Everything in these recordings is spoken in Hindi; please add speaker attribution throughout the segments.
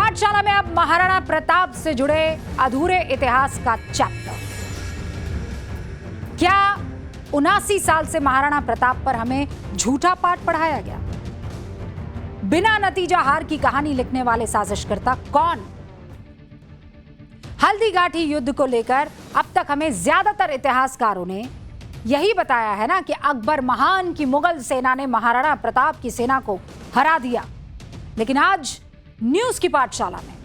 Speaker 1: पाठशाला में अब महाराणा प्रताप से जुड़े अधूरे इतिहास का चैप्टर। क्या 79 साल से महाराणा प्रताप पर हमें झूठा पाठ पढ़ाया गया? बिना नतीजा हार की कहानी लिखने वाले साजिशकर्ता कौन? हल्दीघाटी युद्ध को लेकर अब तक हमें ज्यादातर इतिहासकारों ने यही बताया है ना कि अकबर महान की मुगल सेना ने महाराणा प्रताप की सेना को हरा दिया। लेकिन आज न्यूज की पाठशाला में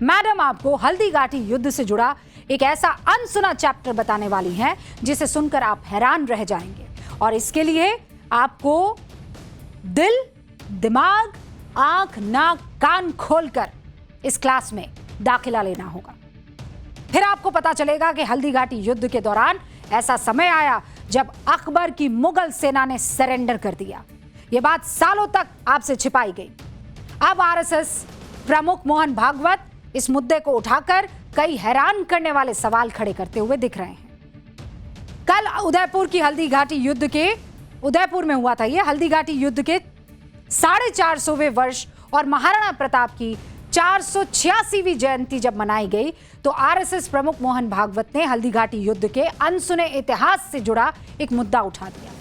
Speaker 1: मैडम आपको हल्दीघाटी युद्ध से जुड़ा एक ऐसा अनसुना चैप्टर बताने वाली हैं जिसे सुनकर आप हैरान रह जाएंगे। और इसके लिए आपको दिल, दिमाग, आंख, नाक, कान खोलकर इस क्लास में दाखिला लेना होगा। फिर आपको पता चलेगा कि हल्दीघाटी युद्ध के दौरान ऐसा समय आया जब अकबर की मुगल सेना ने सरेंडर कर दिया। यह बात सालों तक आपसे छिपाई गई। अब आरएसएस प्रमुख मोहन भागवत इस मुद्दे को उठाकर कई हैरान करने वाले सवाल खड़े करते हुए दिख रहे हैं। कल उदयपुर में हुआ था ये हल्दीघाटी युद्ध के 450वें वर्ष और महाराणा प्रताप की 486वीं जयंती जब मनाई गई तो आरएसएस प्रमुख मोहन भागवत ने हल्दीघाटी युद्ध के अनसुने इतिहास से जुड़ा एक मुद्दा उठा दिया।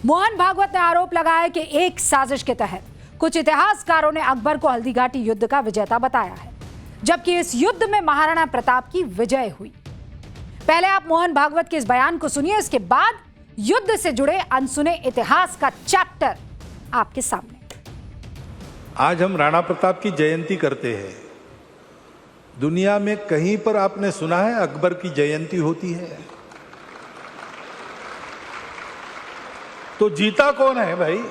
Speaker 1: मोहन भागवत ने आरोप लगाया कि एक साजिश के तहत कुछ इतिहासकारों ने अकबर को हल्दीघाटी युद्ध का विजेता बताया है, जबकि इस युद्ध में महाराणा प्रताप की विजय हुई। पहले आप मोहन भागवत के इस बयान को सुनिए, इसके बाद युद्ध से जुड़े अनसुने इतिहास का चैप्टर आपके सामने।
Speaker 2: आज हम राणा प्रताप की जयंती करते हैं। दुनिया में कहीं पर आपने सुना है अकबर की जयंती होती है? तो जीता कौन है भाई?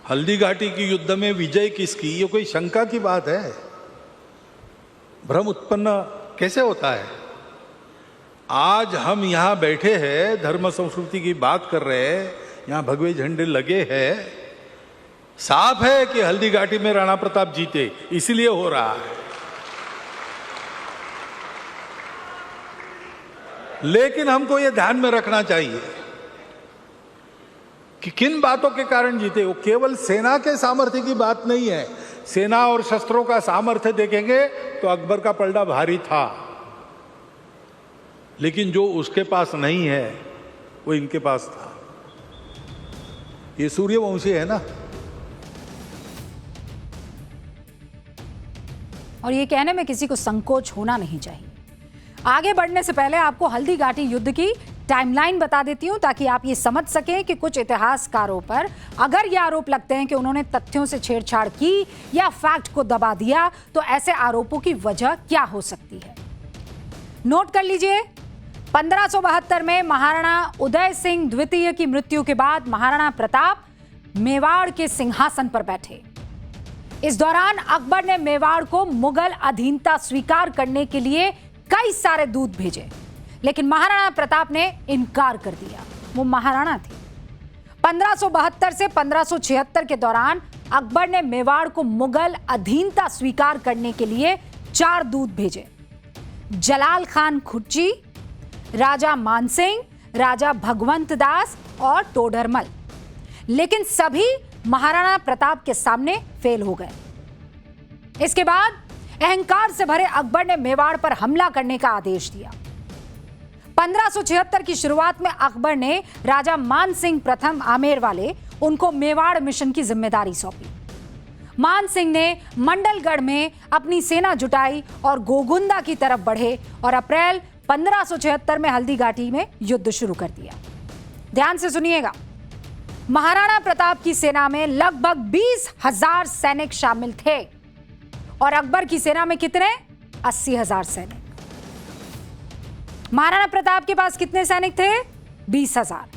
Speaker 2: हल्दीघाटी की युद्ध में विजय किसकी, ये कोई शंका की बात है? भ्रम उत्पन्न कैसे होता है? आज हम यहां बैठे हैं, धर्म संस्कृति की बात कर रहे हैं, यहां भगवे झंडे लगे हैं। साफ है कि हल्दीघाटी में राणा प्रताप जीते, इसलिए हो रहा है। लेकिन हमको यह ध्यान में रखना चाहिए कि किन बातों के कारण जीते। वो केवल सेना के सामर्थ्य की बात नहीं है। सेना और शस्त्रों का सामर्थ्य देखेंगे तो अकबर का पलड़ा भारी था, लेकिन जो उसके पास नहीं है वो इनके पास था। ये सूर्यवंशी है ना।
Speaker 1: और ये कहने में किसी को संकोच होना नहीं चाहिए। आगे बढ़ने से पहले आपको हल्दीघाटी युद्ध की टाइमलाइन बता देती हूं ताकि आप ये समझ सकें कि कुछ इतिहासकारों पर अगर ये आरोप लगते हैं कि उन्होंने तथ्यों से छेड़छाड़ की या फैक्ट को दबा दिया तो ऐसे आरोपों की वजह क्या हो सकती है। नोट कर लीजिए, 1572 में महाराणा उदय सिंह द्वितीय की मृत्यु के बाद महाराणा प्रताप मेवाड़ के सिंहासन पर बैठे। इस दौरान अकबर ने मेवाड़ को मुगल अधीनता स्वीकार करने के लिए कई सारे दूत भेजे, लेकिन महाराणा प्रताप ने इनकार कर दिया। वो महाराणा थे। 1572 से 1576 के दौरान अकबर ने मेवाड़ को मुगल अधीनता स्वीकार करने के लिए 4 दूत भेजे। जलाल खान खुर्ची, राजा मानसिंह, राजा भगवंत दास और टोडरमल, लेकिन सभी महाराणा प्रताप के सामने फेल हो गए। इसके बाद अहंकार से भरे अकबर ने मेवाड़ पर हमला करने का आदेश दिया। 1576 की शुरुआत में अकबर ने राजा मान सिंह प्रथम आमेर वाले उनको मेवाड़ मिशन की जिम्मेदारी सौंपी। मान सिंह ने मंडलगढ़ में अपनी सेना जुटाई और गोगुंदा की तरफ बढ़े और अप्रैल 1576 में हल्दीघाटी में युद्ध शुरू कर दिया। ध्यान से सुनिएगा, महाराणा प्रताप की सेना में लगभग 20,000 सैनिक शामिल थे और अकबर की सेना में कितने? 80,000 सैनिक। महाराणा प्रताप के पास कितने सैनिक थे? 20,000।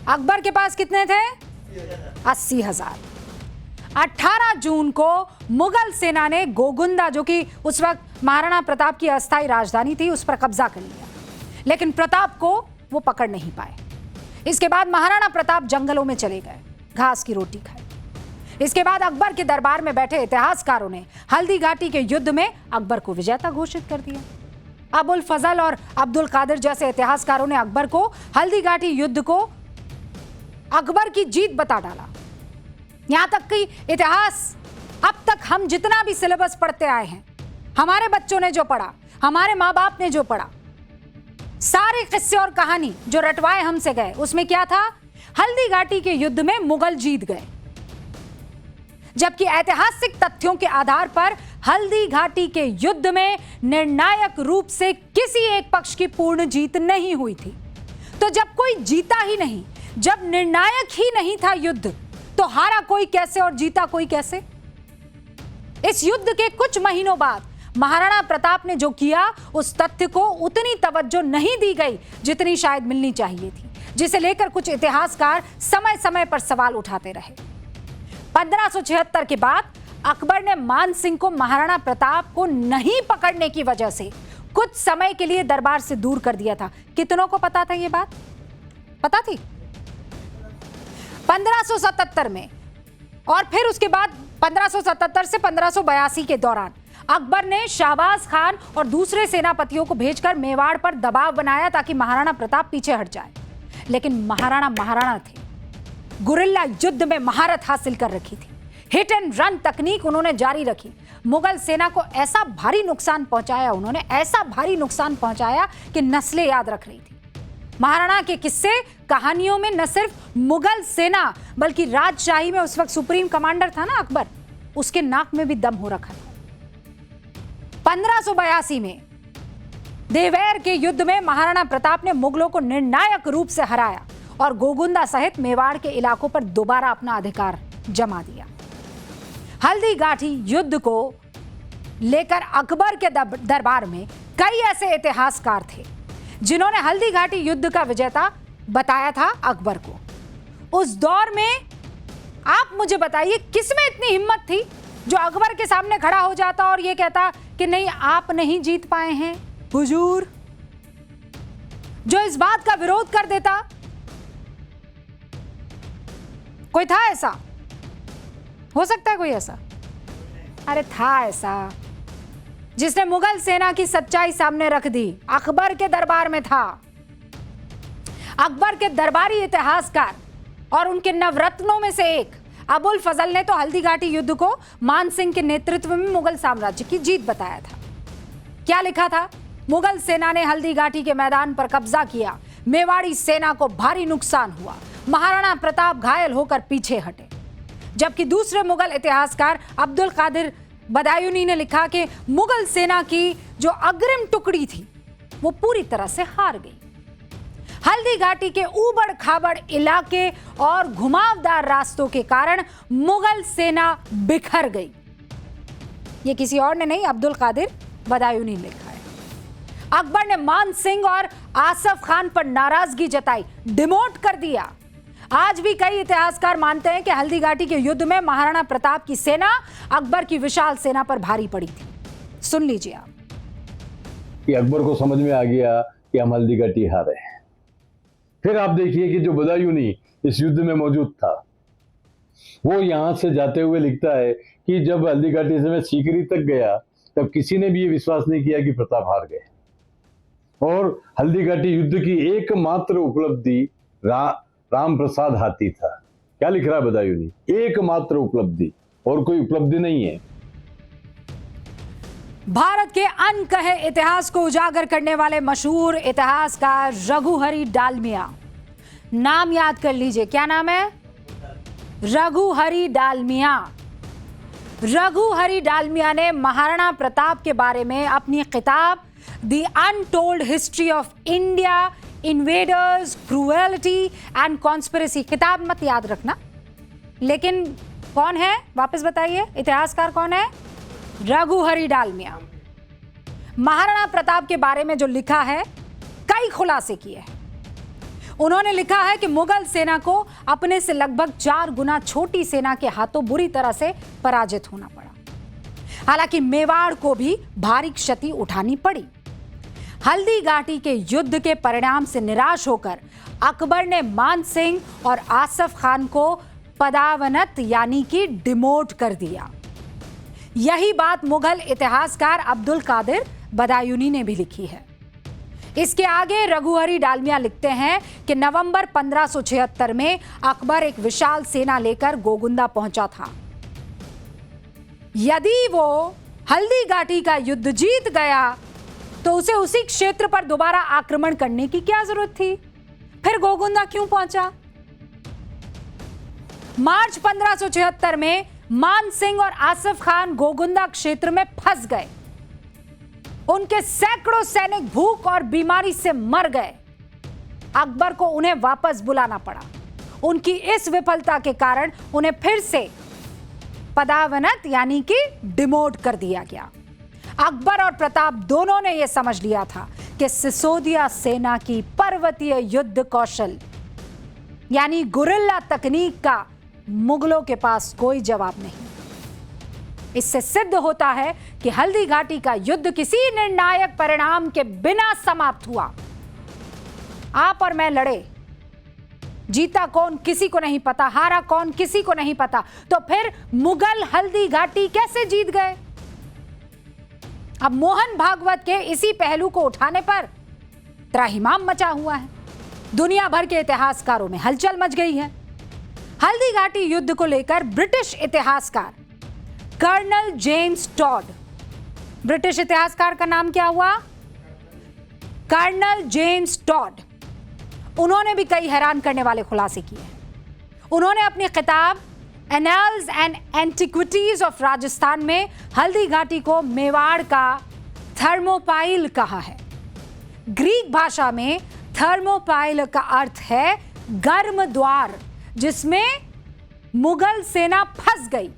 Speaker 1: अकबर के पास कितने थे? 80,000। 18 जून को मुगल सेना ने गोगुंदा, जो कि उस वक्त महाराणा प्रताप की अस्थायी राजधानी थी, उस पर कब्जा कर लिया, लेकिन प्रताप को वो पकड़ नहीं पाए। इसके बाद महाराणा प्रताप जंगलों में चले गए, घास की रोटी खाए। इसके बाद अकबर के दरबार में बैठे इतिहासकारों ने हल्दीघाटी के युद्ध में अकबर को विजेता घोषित कर दिया। अबुल फजल और अब्दुल कादिर जैसे इतिहासकारों ने अकबर को हल्दीघाटी युद्ध को अकबर की जीत बता डाला। यहां तक कि इतिहास अब तक हम जितना भी सिलेबस पढ़ते आए हैं, हमारे बच्चों ने जो पढ़ा, हमारे माँ बाप ने जो पढ़ा, सारे किस्से और कहानी जो रटवाए हमसे गए, उसमें क्या था? हल्दी घाटी के युद्ध में मुगल जीत गए, जबकि ऐतिहासिक तथ्यों के आधार पर हल्दी घाटी के युद्ध में निर्णायक रूप से किसी एक पक्ष की पूर्ण जीत नहीं हुई थी। तो जब कोई जीता ही नहीं, जब निर्णायक ही नहीं था युद्ध, तो हारा कोई कैसे और जीता कोई कैसे? इस युद्ध के कुछ महीनों बाद महाराणा प्रताप ने जो किया, उस तथ्य को उतनी तवज्जो नहीं दी गई जितनी शायद मिलनी चाहिए थी, जिसे लेकर कुछ इतिहासकार समय समय पर सवाल उठाते रहे। 1576 के बाद अकबर ने मान सिंह को महाराणा प्रताप को नहीं पकड़ने की वजह से कुछ समय के लिए दरबार से दूर कर दिया था। कितनों को पता था ये बात? पता थी? 1577 में और फिर उसके बाद 1577 से 1582 के दौरान अकबर ने शहबाज खान और दूसरे सेनापतियों को भेजकर मेवाड़ पर दबाव बनाया ताकि महाराणा प्रताप पीछे हट जाए। लेकिन महाराणा थे, गुरिल्ला युद्ध में महारत हासिल कर रखी थी, हिट एंड रन तकनीक उन्होंने जारी रखी। मुगल सेना को ऐसा भारी नुकसान पहुंचाया, उन्होंने ऐसा भारी नुकसान पहुंचाया कि नस्लें याद रख रही थी। महाराणा के किस्से कहानियों में न सिर्फ मुगल सेना बल्कि राजशाही में उस वक्त सुप्रीम कमांडर था ना अकबर, उसके नाक में भी दम हो रखा था। 1582 में देवैर के युद्ध में महाराणा प्रताप ने मुगलों को निर्णायक रूप से हराया और गोगुंदा सहित मेवाड़ के इलाकों पर दोबारा अपना अधिकार जमा दिया। हल्दी घाटी युद्ध को लेकर अकबर के दरबार में कई ऐसे इतिहासकार थे जिन्होंने हल्दी घाटी युद्ध का विजेता बताया था अकबर को। उस दौर में आप मुझे बताइए, किसमें इतनी हिम्मत थी जो अकबर के सामने खड़ा हो जाता और ये कहता कि नहीं, आप नहीं जीत पाए हैं हुजूर, जो इस बात का विरोध कर देता? कोई था ऐसा? हो सकता है कोई ऐसा? अरे था ऐसा, जिसने मुगल सेना की सच्चाई सामने रख दी। अकबर के दरबार में था। अकबर के दरबारी इतिहासकार और उनके नवरत्नों में से एक अबुल फजल ने तो हल्दी घाटी युद्ध को मान सिंह के नेतृत्व में मुगल साम्राज्य की जीत बताया था। क्या लिखा था? मुगल सेना ने हल्दी घाटी के मैदान पर कब्जा किया, मेवाड़ी सेना को भारी नुकसान हुआ, महाराणा प्रताप घायल होकर पीछे हटे। जबकि दूसरे मुगल इतिहासकार अब्दुल कादिर बदायूनी ने लिखा कि मुगल सेना की जो अग्रिम टुकड़ी थी वो पूरी तरह से हार गई। हल्दी घाटी के ऊबड़ खाबड़ इलाके और घुमावदार रास्तों के कारण मुगल सेना बिखर गई। ये किसी और ने नहीं, अब्दुल कादिर बदायूनी ने लिखा है। अकबर ने मान सिंह और आसफ खान पर नाराजगी जताई, डिमोट कर दिया। आज भी कई इतिहासकार मानते हैं कि हल्दी घाटी के युद्ध में महाराणा प्रताप की सेना अकबर की विशाल सेना पर भारी पड़ी थी। सुन लीजिए आप।
Speaker 3: कि अकबर को समझ में आ गया कि हम हल्दी घाटी हारे हैं। फिर आप देखिए कि जो बदायूनी इस युद्ध में मौजूद था, वो यहां से जाते हुए लिखता है कि जब हल्दी घाटी से मैं सीकरी तक गया तब किसी ने भी ये विश्वास नहीं किया कि प्रताप हार गए। और हल्दी घाटी युद्ध की एकमात्र उपलब्धि राम प्रसाद हाथी था। क्या लिख रहा है बदायूनी? एकमात्र उपलब्धि, और कोई उपलब्धि नहीं है।
Speaker 1: भारत के अनकहे इतिहास को उजागर करने वाले मशहूर इतिहासकार रघुहरि डालमिया, नाम याद कर लीजिए। क्या नाम है? रघुहरि डालमिया। रघुहरि डालमिया ने महाराणा प्रताप के बारे में अपनी किताब the untold history of India, invaders, cruelty and conspiracy, किताब मत याद रखना, लेकिन कौन है वापस बताइए, इतिहासकार कौन है? रघुहरि डालमिया। महाराणा प्रताप के बारे में जो लिखा है, कई खुलासे किए हैं। उन्होंने लिखा है कि मुगल सेना को अपने से लगभग 4 गुना छोटी सेना के हाथों बुरी तरह से पराजित होना पड़ा। हालांकि मेवाड़ को भी भारी क्षति उठानी पड़ी। हल्दी घाटी के युद्ध के परिणाम से निराश होकर अकबर ने मान सिंह और आसफ खान को पदावनत यानी कि डिमोट कर दिया। यही बात मुगल इतिहासकार अब्दुल कादिर बदायूनी ने भी लिखी है। इसके आगे रघुहरि डालमिया लिखते हैं कि नवंबर 1576 में अकबर एक विशाल सेना लेकर गोगुंदा पहुंचा था। यदि वो हल्दी घाटी का युद्ध जीत गया तो उसे उसी क्षेत्र पर दोबारा आक्रमण करने की क्या जरूरत थी? फिर गोगुंदा क्यों पहुंचा? मार्च 1576 में मान सिंह और आसिफ खान गोगुंदा क्षेत्र में फंस गए। उनके सैकड़ों सैनिक भूख और बीमारी से मर गए। अकबर को उन्हें वापस बुलाना पड़ा। उनकी इस विफलता के कारण उन्हें फिर से पदावनत यानी कि डिमोट कर दिया गया। अकबर और प्रताप दोनों ने यह समझ लिया था कि सिसोदिया सेना की पर्वतीय युद्ध कौशल यानी गुरिल्ला तकनीक का मुगलों के पास कोई जवाब नहीं। इससे सिद्ध होता है कि हल्दी घाटी का युद्ध किसी निर्णायक परिणाम के बिना समाप्त हुआ। आप और मैं लड़े, जीता कौन किसी को नहीं पता, हारा कौन किसी को नहीं पता, तो फिर मुगल हल्दी घाटी कैसे जीत गए? अब मोहन भागवत के इसी पहलू को उठाने पर त्राहिमाम मचा हुआ है। दुनिया भर के इतिहासकारों में हलचल मच गई है। हल्दी घाटी युद्ध को लेकर ब्रिटिश इतिहासकार कर्नल जेम्स टॉड, ब्रिटिश इतिहासकार का नाम क्या हुआ? कर्नल जेम्स टॉड, उन्होंने भी कई हैरान करने वाले खुलासे किए हैं। उन्होंने अपनी किताब annals and antiquities of Rajasthan में हल्दी घाटी को मेवाड़ का थर्मोपाइल कहा है। ग्रीक भाषा में थर्मोपाइल का अर्थ है गर्म द्वार, जिसमें मुगल सेना फंस गई।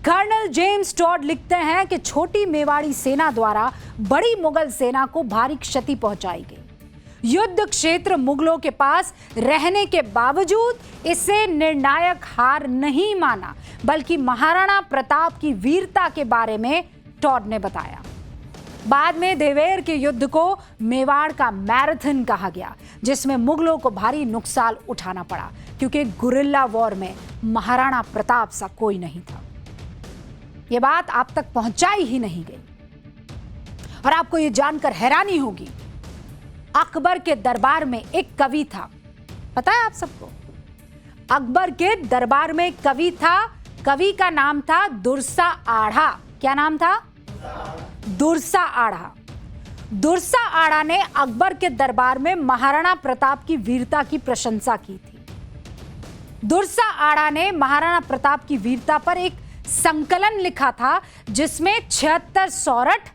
Speaker 1: कर्नल जेम्स टॉड लिखते हैं कि छोटी मेवाड़ी सेना द्वारा बड़ी मुगल सेना को भारी क्षति पहुंचाई गई। युद्ध क्षेत्र मुगलों के पास रहने के बावजूद इसे निर्णायक हार नहीं माना, बल्कि महाराणा प्रताप की वीरता के बारे में टॉड ने बताया। बाद में देवेर के युद्ध को मेवाड़ का मैराथन कहा गया, जिसमें मुगलों को भारी नुकसान उठाना पड़ा, क्योंकि गुरिल्ला वॉर में महाराणा प्रताप सा कोई नहीं था। यह बात आप तक पहुंचाई ही नहीं गई। और आपको यह जानकर हैरानी होगी, अकबर के दरबार में एक कवि था। पता है आप सबको? अकबर के दरबार में एक कवि था। कवि का नाम था दुर्सा आढ़ा। क्या नाम था? दुर्सा आढ़ा। दुर्सा आढ़ा ने अकबर के दरबार में महाराणा प्रताप की वीरता की प्रशंसा की थी। दुर्सा आढ़ा ने महाराणा प्रताप की वीरता पर एक संकलन लिखा था, जिसमें 76 सोरठ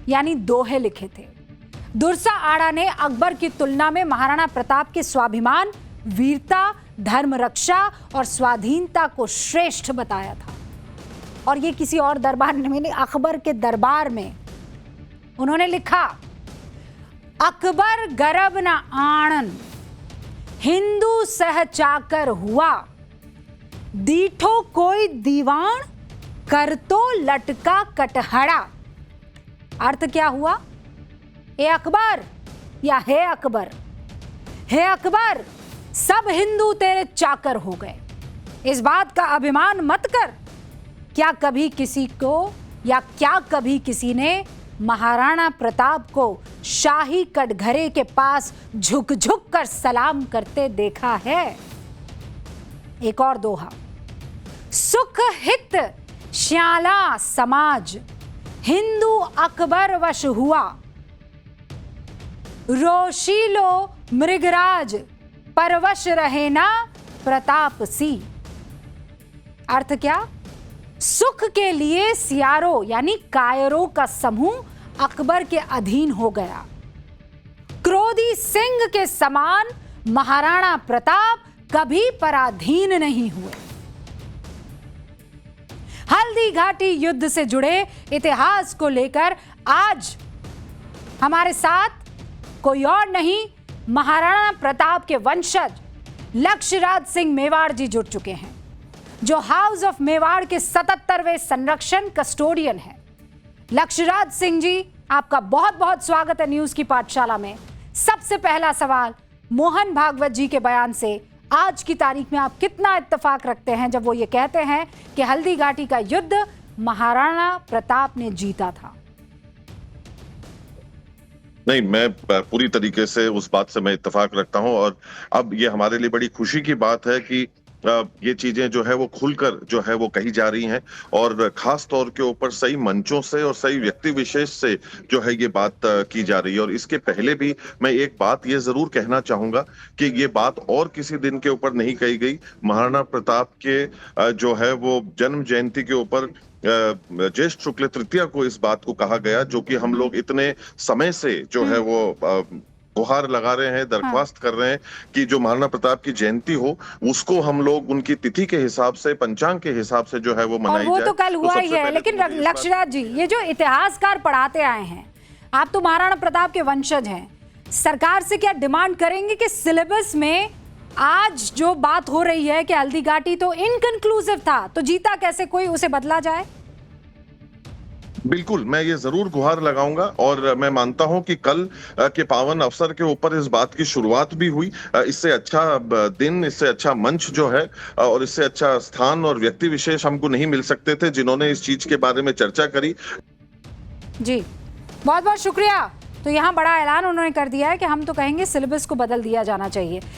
Speaker 1: यानी दोहे लिखे थे। दुर्सा आढ़ा ने अकबर की तुलना में महाराणा प्रताप के स्वाभिमान, वीरता, धर्म रक्षा और स्वाधीनता को श्रेष्ठ बताया था। और ये किसी और दरबार में नहीं, अकबर के दरबार में उन्होंने लिखा, अकबर गरब न आणन हिंदू सह चाकर हुआ, दीठो कोई दीवान कर तो लटका कटहड़ा। अर्थ क्या हुआ? ए अकबर या हे अकबर, हे अकबर, सब हिंदू तेरे चाकर हो गए। इस बात का अभिमान मत कर। क्या कभी किसी ने महाराणा प्रताप को शाही कटघरे के पास झुक झुक कर सलाम करते देखा है? एक और दोहा, सुख हित श्याला समाज हिंदू अकबर वश हुआ, रोशीलो मृगराज परवश रहे ना प्रताप सी। अर्थ क्या? सुख के लिए सियारों यानी कायरों का समूह अकबर के अधीन हो गया। क्रोधी सिंह के समान महाराणा प्रताप कभी पराधीन नहीं हुए। हल्दी घाटी युद्ध से जुड़े इतिहास को लेकर आज हमारे साथ कोई और नहीं, महाराणा प्रताप के वंशज लक्ष्यराज सिंह मेवाड़ जी जुड़ चुके हैं, जो हाउस ऑफ मेवाड़ के 77वें संरक्षण कस्टोडियन है। लक्ष्यराज सिंह जी, आपका बहुत बहुत स्वागत है न्यूज की पाठशाला में। सबसे पहला सवाल, मोहन भागवत जी के बयान से आज की तारीख में आप कितना इत्तेफाक रखते हैं जब वो ये कहते हैं कि हल्दी घाटी का युद्ध महाराणा प्रताप ने जीता था?
Speaker 4: नहीं, मैं पूरी तरीके से उस बात से मैं इत्तेफाक रखता हूं। और अब ये हमारे लिए बड़ी खुशी की बात है कि ये चीजें जो है वो खुलकर जो है वो कही जा रही हैं, और खास तौर के ऊपर सही मंचों से और सही व्यक्ति विशेष से जो है ये बात की जा रही है। और इसके पहले भी मैं एक बात ये जरूर कहना चाहूंगा कि ये बात और किसी दिन के ऊपर नहीं कही गई। महाराणा प्रताप के जो है वो जन्म जयंती के ऊपर ज्येष्ठ शुक्ल तृतीया को इस बात को कहा गया, जो कि हम लोग इतने समय से जो है वो गुहार लगा रहे हैं, दरख्वास्त कर रहे हैं कि जो महाराणा प्रताप की जयंती हो उसको हम लोग उनकी तिथि के हिसाब से, पंचांग के हिसाब से जो है वो
Speaker 1: और
Speaker 4: मनाई
Speaker 1: वो
Speaker 4: जाए।
Speaker 1: तो कल हुआ ही
Speaker 4: सबसे
Speaker 1: है,
Speaker 4: पहले
Speaker 1: लेकिन
Speaker 4: तो मुझे इस बात-
Speaker 1: लक्ष्यराज जी, ये जो इतिहासकार पढ़ाते आए हैं, आप तो महाराणा प्रताप के वंशज हैं, सरकार से क्या डिमांड करेंगे कि सिलेबस में आज जो बात हो रही है कि हल्दी घाटी तो इनकंक्लूसिव था, तो जीता कैसे कोई, उसे बदला जाए?
Speaker 4: बिल्कुल, मैं ये जरूर गुहार लगाऊंगा, और मैं मानता हूं कि कल के पावन अवसर के ऊपर इस बात की शुरुआत भी हुई। इससे अच्छा दिन, इससे अच्छा मंच जो है और इससे अच्छा स्थान और व्यक्ति विशेष हमको नहीं मिल सकते थे जिन्होंने इस चीज के बारे में चर्चा करी।
Speaker 1: जी, बहुत बहुत शुक्रिया। तो यहाँ बड़ा ऐलान उन्होंने कर दिया है कि हम तो कहेंगे सिलेबस को बदल दिया जाना चाहिए।